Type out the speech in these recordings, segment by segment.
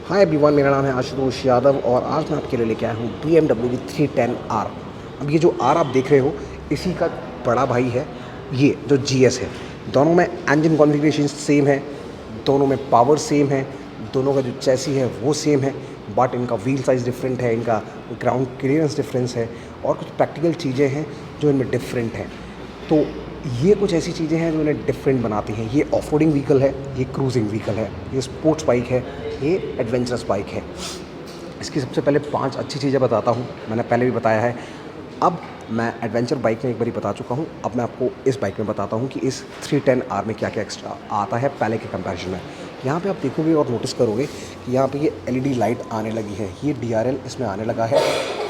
Hi everyone, मेरा नाम है आशुतोष यादव और आज मैं आपके लिए लेके आया हूँ BMW की 310R। अब ये जो R आप देख रहे हो, इसी का बड़ा भाई है ये जो GS है। दोनों में इंजन कॉन्फ़िगरेशन सेम है, दोनों में पावर सेम है, दोनों का जो चैसी है वो सेम है, बट इनका व्हील साइज़ डिफरेंट है, इनका ग्राउंड क्लियरेंस डिफरेंस है और कुछ प्रैक्टिकल चीज़ें हैं जो इनमें डिफरेंट हैं। तो ये कुछ ऐसी चीज़ें हैं जो इन्हें डिफरेंट बनाती हैं। ये ऑफ रोडिंग व्हीकल है, ये क्रूजिंग व्हीकल है, ये स्पोर्ट्स बाइक है, ये एडवेंचरस बाइक है। इसकी सबसे पहले 5 अच्छी चीज़ें बताता हूँ, मैंने पहले भी बताया है। अब मैं एडवेंचर बाइक में एक बारी बता चुका हूँ, अब मैं आपको इस बाइक में बताता हूँ कि इस 310R में क्या क्या एक्स्ट्रा आता है पहले के कंपैरिजन में। यहाँ पे आप देखोगे और नोटिस करोगे कि यहाँ पे ये LED लाइट आने लगी है, ये DRL इसमें आने लगा है।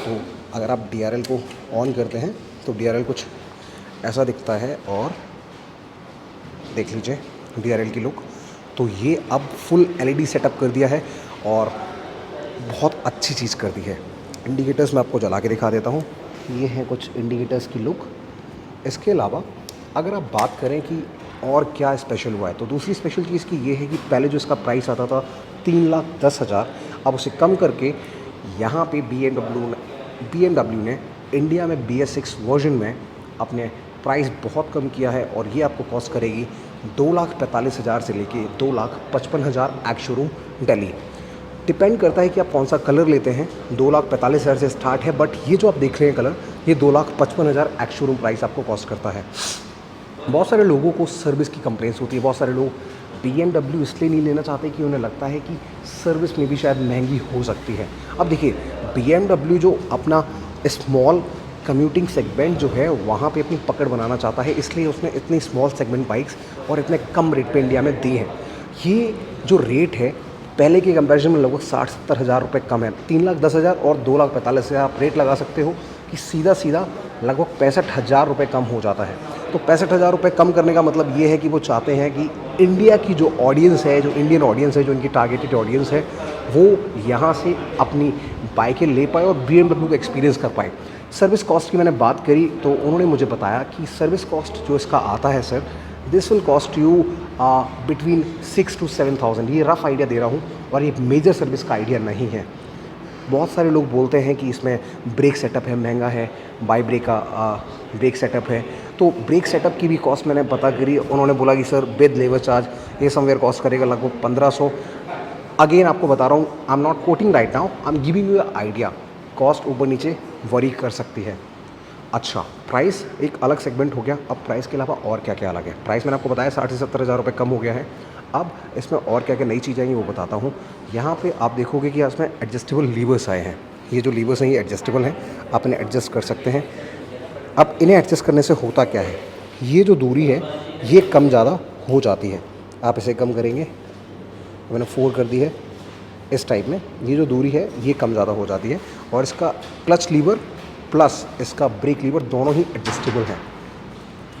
तो अगर आप DRL को ऑन करते हैं तो DRL कुछ ऐसा दिखता है और देख लीजिए DRL की लुक। तो ये अब फुल LED सेटअप कर दिया है और बहुत अच्छी चीज़ कर दी है। इंडिकेटर्स मैं आपको जला के दिखा देता हूँ, ये हैं कुछ इंडिकेटर्स की लुक। इसके अलावा अगर आप बात करें कि और क्या स्पेशल हुआ है, तो दूसरी स्पेशल चीज़ की ये है कि पहले जो इसका प्राइस आता था 3,10,000, अब उसे कम करके यहाँ पे BMW ने इंडिया में BS6 वर्जन में अपने प्राइस बहुत कम किया है और ये आपको कॉस्ट करेगी 2,45,000 से लेके 2,55,000 एक्स शोरूम दिल्ली। डिपेंड करता है कि आप कौन सा कलर लेते हैं। 2,45,000 से स्टार्ट है, बट ये जो आप देख रहे हैं कलर, ये 2,55,000 एक्स शोरूम प्राइस आपको कॉस्ट करता है। बहुत सारे लोगों को सर्विस की कंप्लेंट्स होती है, बहुत सारे लोग BMW इसलिए नहीं लेना चाहते कि उन्हें लगता है कि सर्विस में भी शायद महंगी हो सकती है। अब देखिए, BMW जो अपना स्मॉल कम्यूटिंग सेगमेंट जो है वहाँ पे अपनी पकड़ बनाना चाहता है, इसलिए उसने इतनी स्मॉल सेगमेंट बाइक्स और इतने कम रेट पे इंडिया में दी हैं। ये जो रेट है पहले के कंपैरिजन में लगभग 60-70 हज़ार रुपये कम है। 3,10,000 और 2,45,000 आप रेट लगा सकते हो कि सीधा सीधा लगभग 65,000 रुपये कम हो जाता है। तो 65,000 रुपये कम करने का मतलब ये है कि वो चाहते हैं कि इंडिया की जो ऑडियंस है, जो इंडियन ऑडियंस है, जो इनकी टारगेटेड ऑडियंस है, वो यहाँ से अपनी बाइकें ले पाए और BMW का एक्सपीरियंस कर पाए। सर्विस कॉस्ट की मैंने बात करी तो उन्होंने मुझे बताया कि सर्विस कॉस्ट जो इसका आता है sir, this will cost you between 6 to 7,000। ये रफ़ आइडिया दे रहा हूँ और ये मेजर सर्विस का आइडिया नहीं है। बहुत सारे लोग बोलते हैं कि इसमें ब्रेक सेटअप है, महंगा है, बाई ब्रेक का ब्रेक सेटअप है। तो ब्रेक सेटअप की भी कॉस्ट मैंने पता करी, उन्होंने बोला कि सर विद लेबर चार्ज ये समवेयर कॉस्ट करेगा लगभग 1,500। अगेन आपको बता रहा हूँ, I am not coating right now, I am giving you idea. Cost ऊपर नीचे वरी कर सकती है। अच्छा, प्राइस एक अलग सेगमेंट हो गया। अब प्राइस के अलावा और क्या क्या अलग है? प्राइस मैंने आपको बताया 60 से 70 हज़ार रुपये कम हो गया है। अब इसमें और क्या क्या नई चीज़ें आई वो बताता हूँ। यहाँ पे आप देखोगे कि इसमें एडजस्टेबल लीवर्स आए हैं। ये जो लीवर्स हैं ये एडजस्टेबल हैं, आप इन्हें एडजस्ट कर सकते हैं। अब इन्हें एडजस्ट करने से होता क्या है, ये जो दूरी है ये कम ज़्यादा हो जाती है। आप इसे कम करेंगे, मैंने 4 कर दी है इस टाइप में, ये जो दूरी है ये कम ज़्यादा हो जाती है। और इसका क्लच लीवर प्लस इसका ब्रेक लीवर दोनों ही एडजस्टेबल हैं।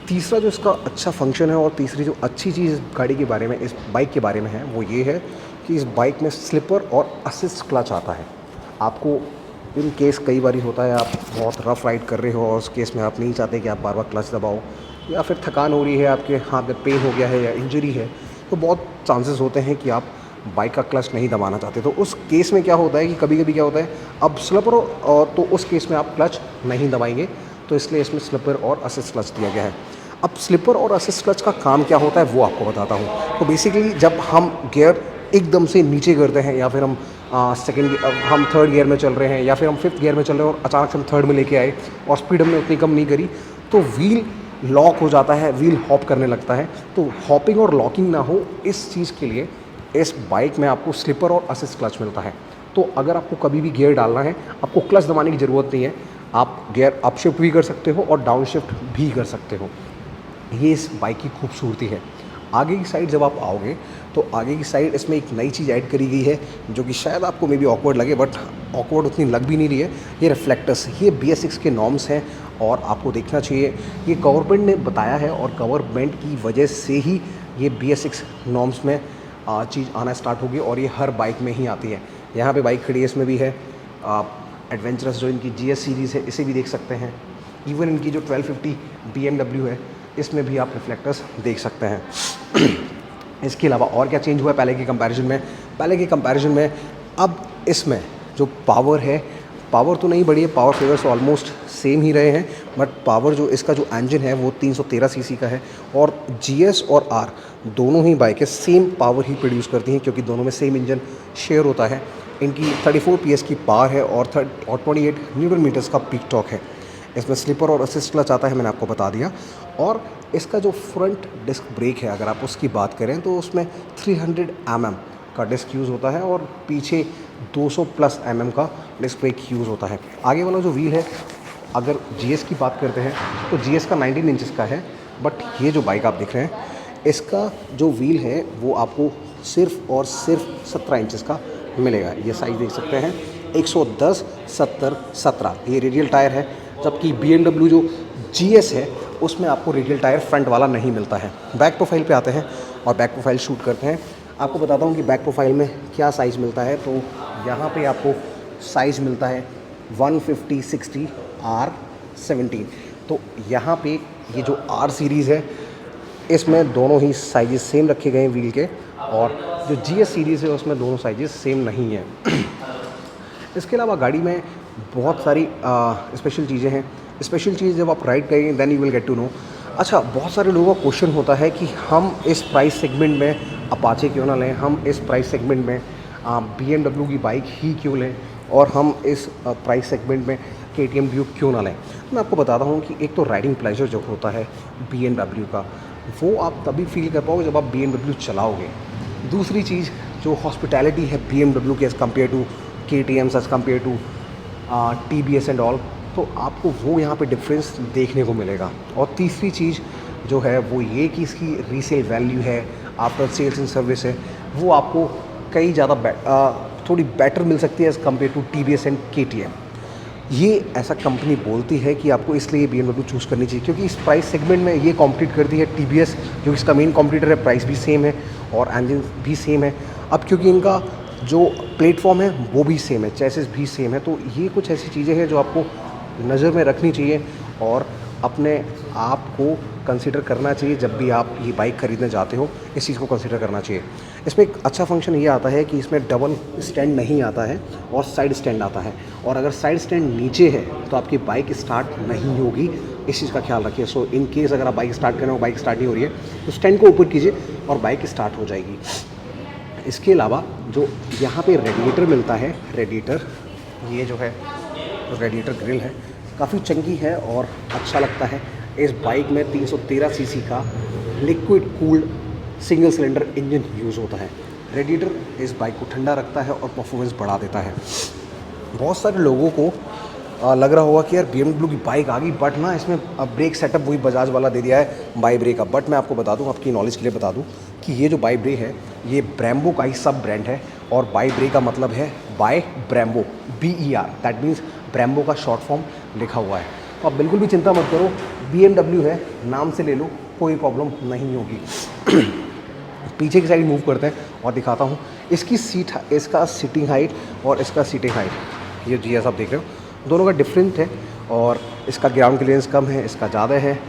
तीसरा जो इसका अच्छा फंक्शन है और तीसरी जो अच्छी चीज़ गाड़ी के बारे में, इस बाइक के बारे में है, वो ये है कि इस बाइक में स्लिपर और असिस्ट क्लच आता है। आपको इन केस कई बार होता है आप बहुत रफ़ राइड कर रहे हो और उस केस में आप नहीं चाहते कि आप बार बार क्लच दबाओ, या फिर थकान हो रही है, आपके हाथ में पेन हो गया है या इंजरी है, तो बहुत चांसेस होते हैं कि आप बाइक का क्लच नहीं दबाना चाहते। तो उस केस में क्या होता है कि कभी कभी क्या होता है, अब स्लिपर और तो उस केस में आप क्लच नहीं दबाएंगे, तो इसलिए इसमें स्लिपर और असिस्ट क्लच दिया गया है। अब स्लिपर और असिस्ट क्लच का काम क्या होता है वो आपको बताता हूँ। तो बेसिकली जब हम गियर एकदम से नीचे करते हैं, या फिर हम हम थर्ड गियर में चल रहे हैं, या फिर हम 5th गियर में चल रहे हैं और अचानक से हम थर्ड में लेके आए और स्पीड हमने उतनी कम नहीं करी, तो व्हील लॉक हो जाता है, व्हील हॉप करने लगता है। तो हॉपिंग और लॉकिंग ना हो, इस चीज़ के लिए इस बाइक में आपको स्लिपर और असिस्ट क्लच मिलता है। तो अगर आपको कभी भी गियर डालना है, आपको क्लच दबाने की ज़रूरत नहीं है, आप गियर अप शिफ्ट भी कर सकते हो और डाउन शिफ्ट भी कर सकते हो। ये इस बाइक की खूबसूरती है। आगे की साइड जब आप आओगे तो आगे की साइड इसमें एक नई चीज़ ऐड करी गई है जो कि शायद आपको मे बी ऑकवर्ड लगे, बट ऑकवर्ड उतनी लग भी नहीं रही है। ये रिफ्लेक्टर्स, ये BS6 के नॉर्म्स हैं और आपको देखना चाहिए, ये गवर्नमेंट ने बताया है और गवर्नमेंट की वजह से ही ये BS6 नॉर्म्स में चीज़ आना स्टार्ट होगी और ये हर बाइक में ही आती है। यहाँ पे बाइक खड़ी है, इसमें भी है। आप एडवेंचरस जो इनकी GS सीरीज़ है इसे भी देख सकते हैं। इवन इनकी जो 1250 BMW है इसमें भी आप रिफ्लेक्टर्स देख सकते हैं। इसके अलावा और क्या चेंज हुआ है पहले के कंपैरिजन में? पहले के कंपैरिजन में अब इसमें जो पावर है, पावर तो नहीं बढ़ी है, पावर फिगर्स ऑलमोस्ट सेम ही रहे हैं, बट पावर जो इसका जो इंजन है वो 313 सीसी का है। और GS और R दोनों ही बाइकें सेम पावर ही प्रोड्यूस करती हैं, क्योंकि दोनों में सेम इंजन शेयर होता है। इनकी 34 PS की पावर है और 28 न्यूटन मीटर्स का पीक टॉर्क है। इसमें स्लिपर और असिस्ट क्लच आता है, मैंने आपको बता दिया। और इसका जो फ्रंट डिस्क ब्रेक है, अगर आप उसकी बात करें तो उसमें 300 mm का डिस्क यूज़ होता है और पीछे 200+ mm का डिस्क ब्रेक यूज़ होता है। आगे वाला जो व्हील है, अगर GS की बात करते हैं तो GS का 19 इंचज़ का है, बट ये जो बाइक आप देख रहे हैं इसका जो व्हील है वो आपको सिर्फ और सिर्फ 17 इंचज़ का मिलेगा। ये साइज़ देख सकते हैं, 110 70 17 ये रेडियल टायर है, जबकि BMW जो GS है उसमें आपको रेडियल टायर फ्रंट वाला नहीं मिलता है। बैक प्रोफाइल पे आते हैं और बैक प्रोफाइल शूट करते हैं। आपको बताता हूँ कि बैक प्रोफाइल में क्या साइज़ मिलता है। तो यहाँ पे आपको साइज़ मिलता है 150/60 R17। तो यहाँ पे ये जो R सीरीज़ है इसमें दोनों ही साइजेस सेम रखे गए हैं व्हील के, और जो GS सीरीज़ है उसमें दोनों साइजेस सेम नहीं हैं। इसके अलावा गाड़ी में बहुत सारी स्पेशल चीज़ें हैं। स्पेशल चीज़ जब आप राइड करेंगे then you will get to know. अच्छा, बहुत सारे लोगों का क्वेश्चन होता है कि हम इस प्राइस सेगमेंट में अपाचे क्यों ना लें, हम इस प्राइस सेगमेंट में BMW की बाइक ही क्यों लें, और हम इस प्राइस सेगमेंट में KTM ड्यूक क्यों ना लें। मैं आपको बताता हूँ कि एक तो राइडिंग प्लेजर जो होता है BMW का, वो आप तभी फील कर पाओगे जब आप BMW चलाओगे। दूसरी चीज़ जो हॉस्पिटैलिटी है BMW के as compare to KTM, as compare to TBS and all, तो आपको वो यहाँ पे डिफरेंस देखने को मिलेगा। और तीसरी चीज़ जो है वो ये कि इसकी रीसेल वैल्यू है, आफ्टर सेल्स एंड सर्विस है, वो आपको कई ज़्यादा थोड़ी बेटर मिल सकती है as compare to TBS and KTM। ये ऐसा कंपनी बोलती है कि आपको इसलिए BMW चूज़ करनी चाहिए, क्योंकि इस प्राइस सेगमेंट में ये कॉम्पीट करती है TBS, जो इसका मेन कॉम्पिटिटर है। प्राइस भी सेम है और इंजन भी सेम है। अब क्योंकि इनका जो प्लेटफॉर्म है वो भी सेम है, चेसिस भी सेम है, तो ये कुछ ऐसी चीज़ें हैं जो आपको नज़र में रखनी चाहिए और अपने आप को कंसीडर करना चाहिए जब भी आप ये बाइक ख़रीदने जाते हो। इस चीज़ को कंसीडर करना चाहिए। इसमें एक अच्छा फंक्शन ये आता है कि इसमें डबल स्टैंड नहीं आता है और साइड स्टैंड आता है, और अगर साइड स्टैंड नीचे है तो आपकी बाइक स्टार्ट नहीं होगी। इस चीज़ का ख्याल रखिए। सो इन केस अगर आप बाइक स्टार्ट करें और बाइक स्टार्ट नहीं हो रही है तो स्टैंड को ऊपर कीजिए और बाइक स्टार्ट हो जाएगी। इसके अलावा जो यहाँ पे रेडिएटर मिलता है, रेडिएटर ये जो है रेडिएटर ग्रिल है, काफ़ी चंगी है और अच्छा लगता है। इस बाइक में 313 सीसी का liquid cooled single cylinder engine use होता है। रेडिएटर इस बाइक को ठंडा रखता है और परफॉर्मेंस बढ़ा देता है। बहुत सारे लोगों को लग रहा होगा कि यार BMW की बाइक आ गई, बट ना इसमें ब्रेक सेटअप वही बजाज वाला दे दिया है बाई ब्रेक का। बट मैं आपको बता दूं, आपकी नॉलेज के लिए बता दूं कि ये जो बाई ब्रेक है ये ब्रेम्बो का ही सब ब्रांड है, और बाई ब्रेक का मतलब है by Brembo, BER, that means Brembo का शॉर्ट फॉर्म लिखा हुआ है। तो आप बिल्कुल भी चिंता मत करो, BMW है, नाम से ले लो, कोई प्रॉब्लम नहीं होगी। पीछे की साइड मूव करते हैं और दिखाता हूँ इसकी सीट, इसका सीटिंग हाइट और इसका सीटिंग हाइट, ये GS आप देख रहे हो, दोनों का डिफरेंट है। और इसका ग्राउंड क्लियरेंस कम है, इसका ज़्यादा है।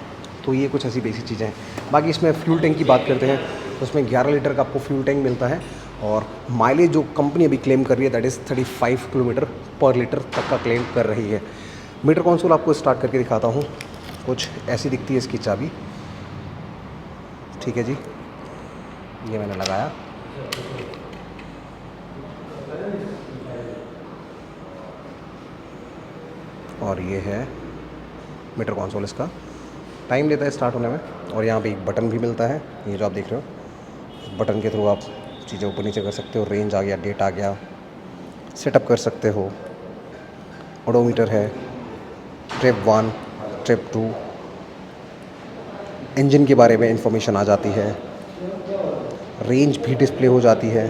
तो ये कुछ ऐसी बेसिक चीज़ें हैं। बाकी इसमें फ्यूल टैंक की बात करते हैं तो उसमें 11 लीटर का आपको फ्यूल टैंक मिलता है, और माइलेज जो कंपनी अभी क्लेम कर रही है दैट इज़ 35 किलोमीटर पर लीटर तक का क्लेम कर रही है। मीटर कंसोल आपको स्टार्ट करके दिखाता हूँ, कुछ ऐसी दिखती है इसकी चाबी। ठीक है जी, ये मैंने लगाया, और ये है मीटर कंसोल। इसका टाइम लेता है स्टार्ट होने में, और यहाँ पे एक बटन भी मिलता है, ये जो आप देख रहे हो। बटन के थ्रू आप चीज़ें ऊपर नीचे कर सकते हो, रेंज आ गया, डेट आ गया, सेटअप कर सकते हो। ओडोमीटर है, ट्रिप 1, ट्रिप 2, इंजन के बारे में इंफॉर्मेशन आ जाती है, रेंज भी डिस्प्ले हो जाती है,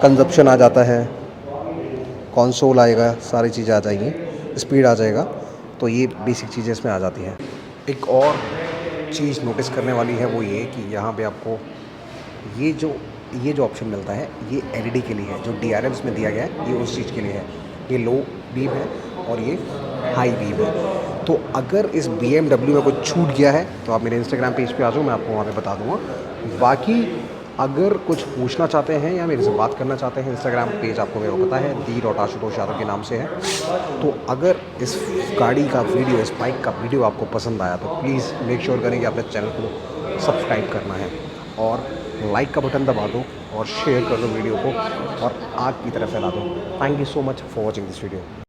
कंजप्शन आ जाता है, कंसोल आएगा, सारी चीज़ें आ जाएंगी, स्पीड आ जाएगा। तो ये बेसिक चीज़ें इसमें आ जाती हैं। एक और चीज़ नोटिस करने वाली है वो ये कि यहाँ पे आपको ये जो ऑप्शन मिलता है ये LED के लिए है। जो DRMs में दिया गया है ये उस चीज़ के लिए है। ये लो बीम है और ये हाई बीम है। तो अगर इस BMW में कुछ छूट गया है तो आप मेरे इंस्टाग्राम पेज पे आ जाओ, मैं आपको वहाँ पे बता दूँगा। बाकी अगर कुछ पूछना चाहते हैं या मेरे से बात करना चाहते हैं, इंस्टाग्राम पेज आपको मेरा पता है दी.आशुतोष यादव के नाम से है। तो अगर इस गाड़ी का वीडियो, इस बाइक का वीडियो आपको पसंद आया तो प्लीज़ मेक श्योर करें कि आपने चैनल को सब्सक्राइब करना है और लाइक का बटन दबा दो और शेयर कर दो वीडियो को और आग की तरह फैला दो। Thank you so much for watching this video.